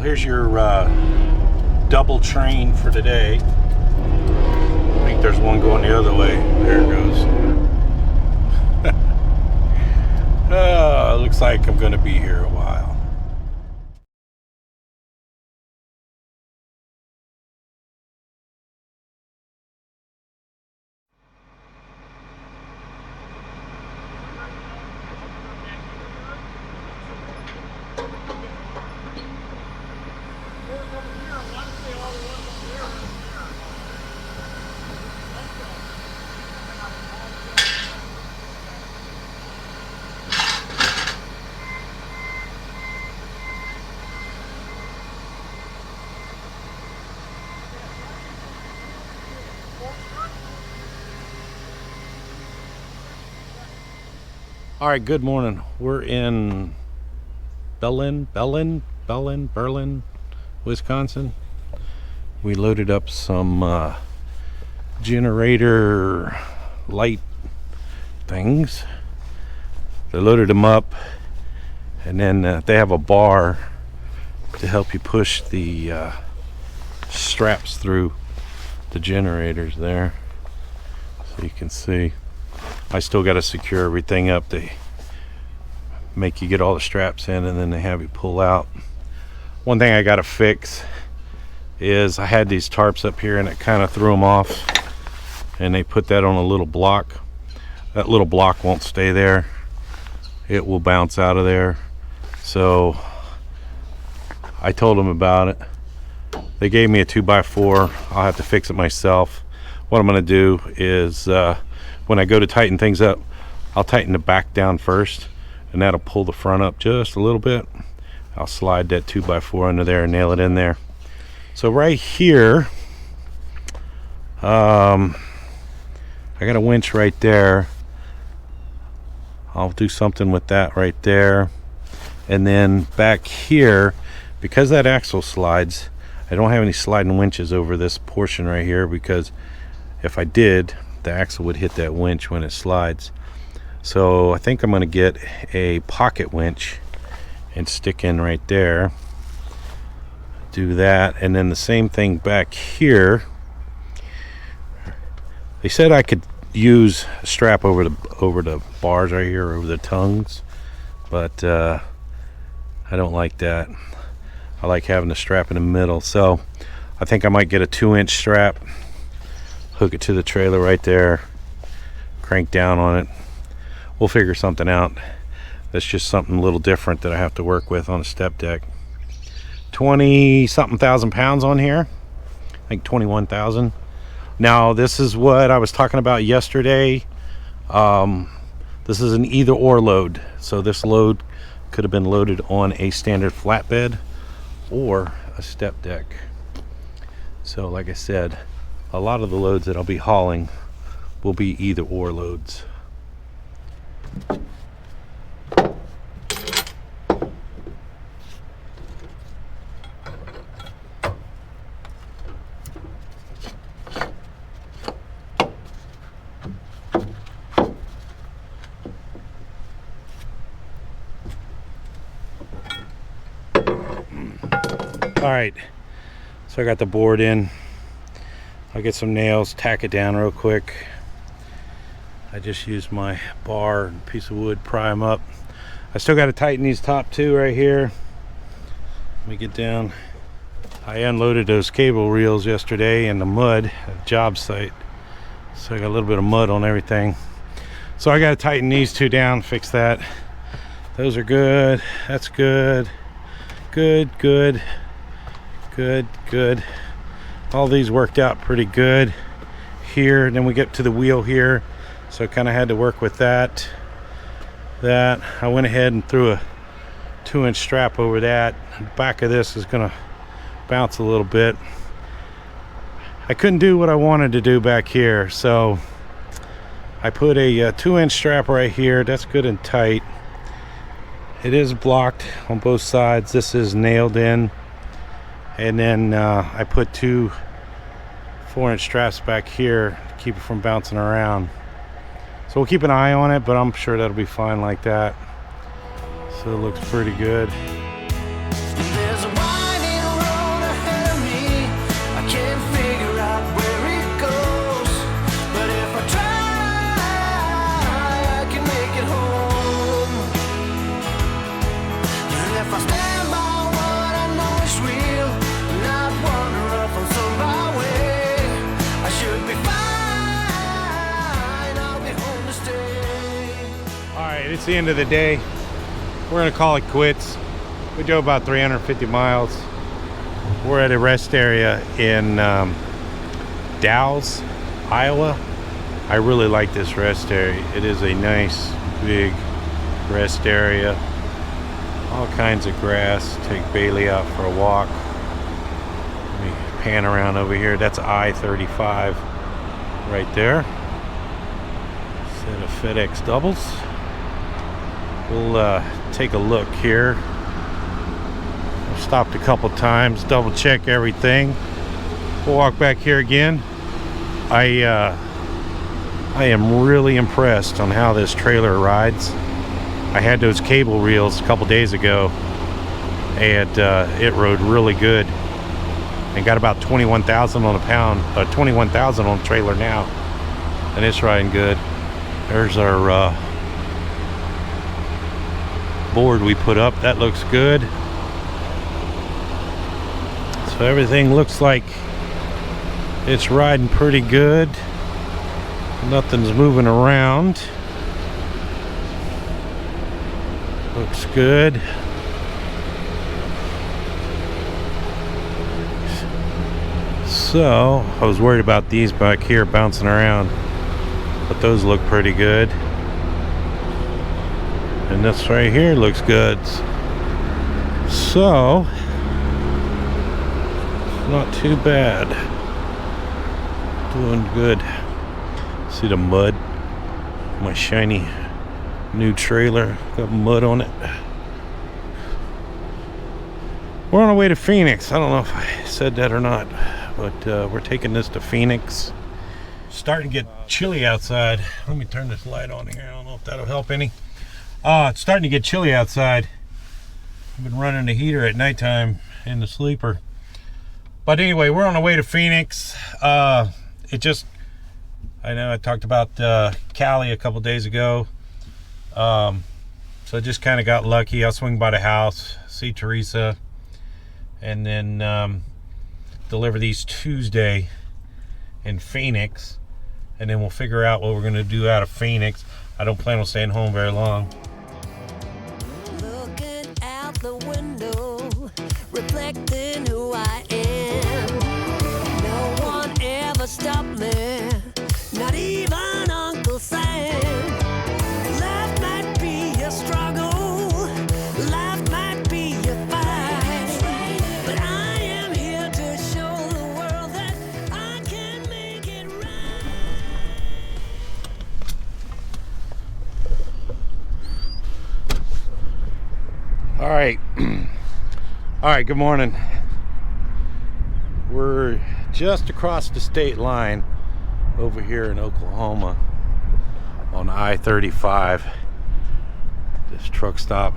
here's your double train for today. I think there's one going the other way. There it goes. Looks like I'm going to be here a while. All right, good morning. We're in Berlin, Wisconsin. We loaded up some generator light things. They loaded them up, and then they have a bar to help you push the straps through the generators there, so you can see. I still got to secure everything up. They make you get all the straps in, and then they have you pull out. One thing I got to fix is I had these tarps up here, and it kind of threw them off, and they put that on a little block. That little block won't stay there. It will bounce out of there. So I told them about it. They gave me a 2x4. I'll have to fix it myself. What I'm going to do is when I go to tighten things up, I'll tighten the back down first, and that'll pull the front up just a little bit. I'll slide that 2x4 under there and nail it in there. So right here, I got a winch right there. I'll do something with that right there. And then back here, because that axle slides, I don't have any sliding winches over this portion right here, because if I did, the axle would hit that winch when it slides. So I think I'm going to get a pocket winch and stick in right there. Do that, and then the same thing back here. They said I could use a strap over the bars right here, over the tongues, but I don't like that. I like having the strap in the middle. So I think I might get a 2-inch strap, hook it to the trailer right there, crank down on it. We'll figure something out. That's just something a little different that I have to work with on a step deck. 20-something thousand pounds on here. I think 21,000. Now this is what I was talking about yesterday. This is an either or load. So this load could have been loaded on a standard flatbed or a step deck. So like I said, a lot of the loads that I'll be hauling will be either or loads. All right, so I got the board in. I'll get some nails, tack it down real quick. I just used my bar and piece of wood, pry them up. I still got to tighten these top two right here. Let me get down. I unloaded those cable reels yesterday in the mud at a job site, so I got a little bit of mud on everything. So I got to tighten these two down, fix that. Those are good. That's good. Good. All these worked out pretty good here. And then we get to the wheel here, so I kind of had to work with that. I went ahead and threw a 2-inch strap over that. The back of this is gonna bounce a little bit. I couldn't do what I wanted to do back here, so I put a 2-inch strap right here. That's good and tight. It is blocked on both sides. This is nailed in. And then I put 2 4-inch straps back here to keep it from bouncing around. So we'll keep an eye on it, but I'm sure that'll be fine like that. So it looks pretty good. There's a winding it's the end of the day. We're gonna call it quits. We drove about 350 miles. We're at a rest area in Dalles, Iowa. I really like this rest area. It is a nice big rest area. All kinds of grass. Take Bailey out for a walk. Let me pan around over here. That's I-35 right there. Set of FedEx doubles. We'll take a look here. I've stopped a couple times, double check everything. We'll walk back here again. I am really impressed on how this trailer rides. I had those cable reels a couple days ago, and it rode really good. And got about 21,000 on a pound, 21,000 on the trailer now, and it's riding good. There's our board we put up. That looks good. So everything looks like it's riding pretty good. Nothing's moving around. Looks good. So I was worried about these back here bouncing around, but those look pretty good. And this right here looks good. So not too bad. Doing good. See the mud? My shiny new trailer. Got mud on it. We're on our way to Phoenix. I don't know if I said that or not, but we're taking this to Phoenix. Starting to get chilly outside. Let me turn this light on here. I don't know if that'll help any. It's starting to get chilly outside. I've been running the heater at nighttime in the sleeper. But anyway, we're on the way to Phoenix. I know I talked about Cali a couple days ago. So I just kind of got lucky. I'll swing by the house, see Teresa, and then deliver these Tuesday in Phoenix. And then we'll figure out what we're going to do out of Phoenix. I don't plan on staying home very long. Looking out the window, reflecting who I am. No one ever stopped me, not even Uncle Sam. Life might be a struggle, life might be a fight, but I am here to show the world that I can make it right. All right. All right, good morning. We're just across the state line over here in Oklahoma on I-35. This truck stop,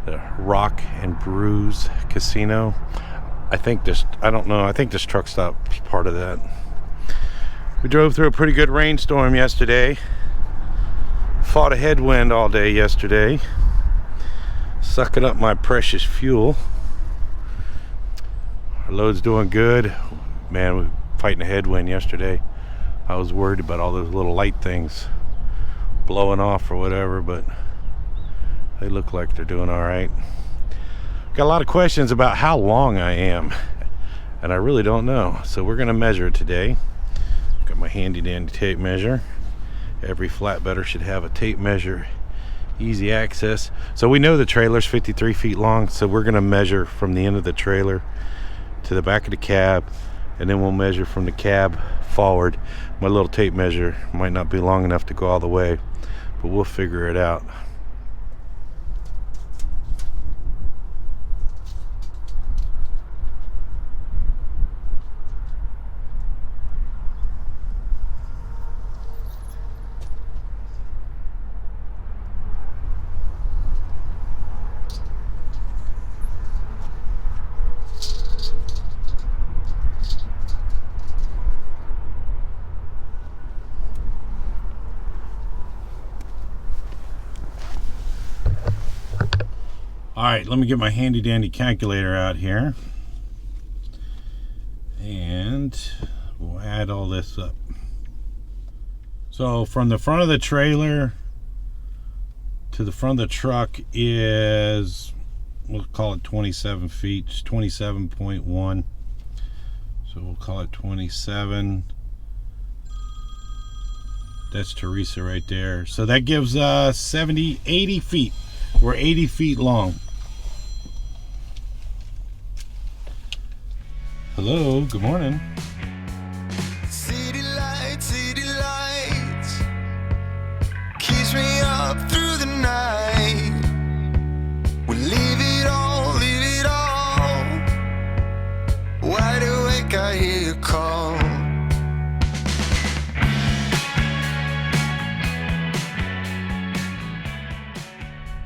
the Rock and Brews Casino. I think this truck stop is part of that. We drove through a pretty good rainstorm yesterday. Fought a headwind all day yesterday. Sucking up my precious fuel. Our load's doing good. Man, we were fighting a headwind yesterday. I was worried about all those little light things blowing off or whatever, but they look like they're doing all right. Got a lot of questions about how long I am, and I really don't know. So we're gonna measure it today. Got my handy dandy tape measure. Every flatbedder should have a tape measure, easy access. So we know the trailer's 53 feet long, so we're gonna measure from the end of the trailer to the back of the cab, and then we'll measure from the cab forward. My little tape measure might not be long enough to go all the way, but we'll figure it out. Alright, let me get my handy dandy calculator out here, and we'll add all this up. So from the front of the trailer to the front of the truck is, we'll call it 27 feet, 27.1. So we'll call it 27. That's Teresa right there. So that gives us 70, 80 feet. We're 80 feet long. Hello, good morning. City lights, keeps me up through the night. We leave it all, wide awake, I hear you call.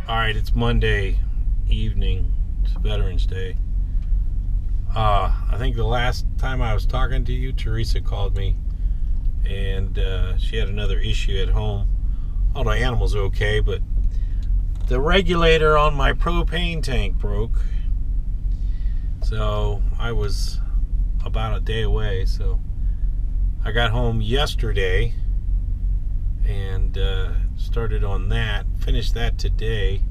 Alright, it's Monday evening. It's Veterans Day. I think the last time I was talking to you, Teresa called me, and she had another issue at home. All the animals are okay, but the regulator on my propane tank broke. So I was about a day away. So I got home yesterday and started on that. Finished that today.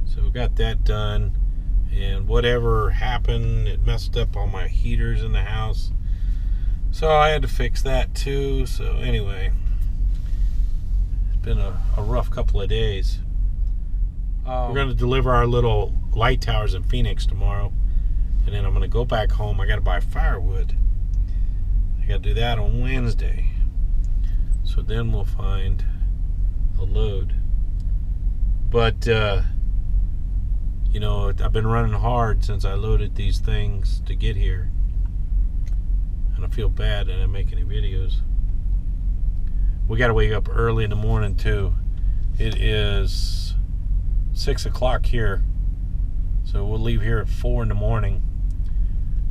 So we got that done. And whatever happened, it messed up all my heaters in the house. So I had to fix that too. So anyway, it's been a rough couple of days. We're going to deliver our little light towers in Phoenix tomorrow. And then I'm going to go back home. I got to buy firewood. I got to do that on Wednesday. So then we'll find a load. But, you know, I've been running hard since I loaded these things to get here. And I feel bad that I didn't make any videos. We got to wake up early in the morning, too. It is 6 o'clock here. So we'll leave here at 4 in the morning.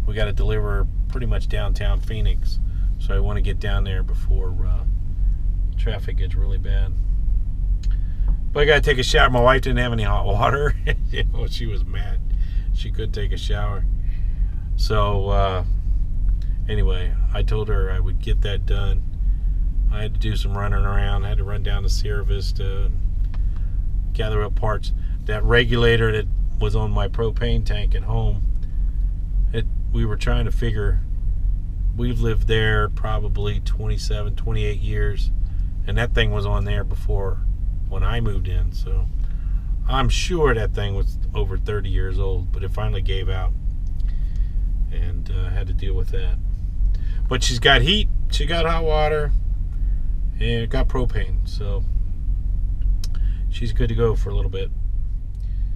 We got to deliver pretty much downtown Phoenix. So I want to get down there before traffic gets really bad. But I got to take a shower. My wife didn't have any hot water. You know, she was mad. She couldn't take a shower. So, anyway, I told her I would get that done. I had to do some running around. I had to run down to Sierra Vista and gather up parts. That regulator that was on my propane tank at home, we were trying to figure, we've lived there probably 27, 28 years, and that thing was on there before when I moved in, so I'm sure that thing was over 30 years old, but it finally gave out, and had to deal with that. But she's got heat, she got hot water, and got propane, so she's good to go for a little bit.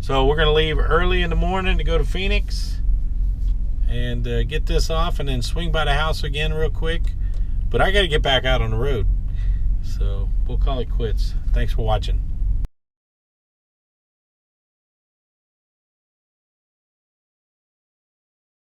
So we're going to leave early in the morning to go to Phoenix and get this off, and then swing by the house again real quick. But I got to get back out on the road. So we'll call it quits. Thanks for watching.